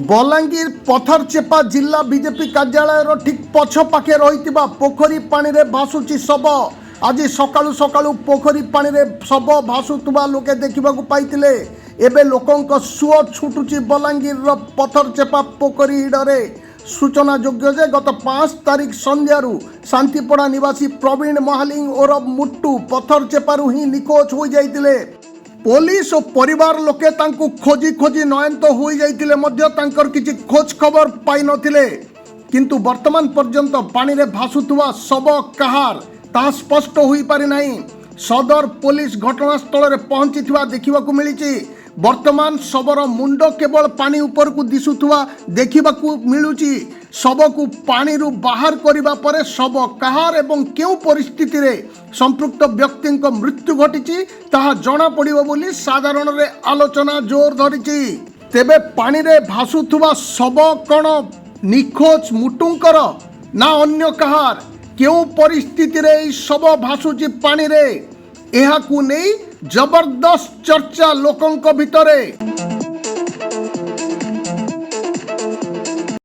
बलांगीर पथरचेपा जिला बीजेपी कार्यालय ठीक पछ पाखे रही पोखरी पानी रे भासुची शव। आज सकाळु सकाळु पोखरी पानी रे शव भासुवा लोके देखा पाइतिले। एबे लोकंक सुओ छुटुची बलांगीर पथरचेपा पोखरी हिडरे। सूचना योग्य जे गत 5 तारिख संध्यारू शांतिपड़ा निवासी प्रवीण महालिंग ओरफ मुट्टू पथरचेपारू ही निखोज हो जाइतिले। पुलिस और परिवार लोके तांकु खोजी खोजी नयंत हो जाइतिले मध्य तांकर किछि खोज खबर पाई नथिले। किंतु वर्तमान पर्यंत पानी रे भासुथुवा शव कहार ता स्पष्ट होई पारि नाही। सदर पुलिस घटनास्थल रे पहुंचीथिवा देखिबाकू मिलिछि। वर्तमान शवर मुंड केवल पानी ऊपर को दिशुथुवा देखिबाकू मिलुछि। शव को पानी रु बाहर करिबा परे शव कहार एवं केउ परिस्थिति रे संपृक्त व्यक्ति मृत्यु घटी ताहा जना पड़िबो बोली साधारण रे आलोचना जोर धरिछि। तेबे पानी रे भासुथुवा शव कोन निखोज मुटुंकर ना अन्य कहार केउ परिस्थिति रे शव भासुछि पानी रे एहाकू नै जबरदस्त चर्चा लोकंक भितरे।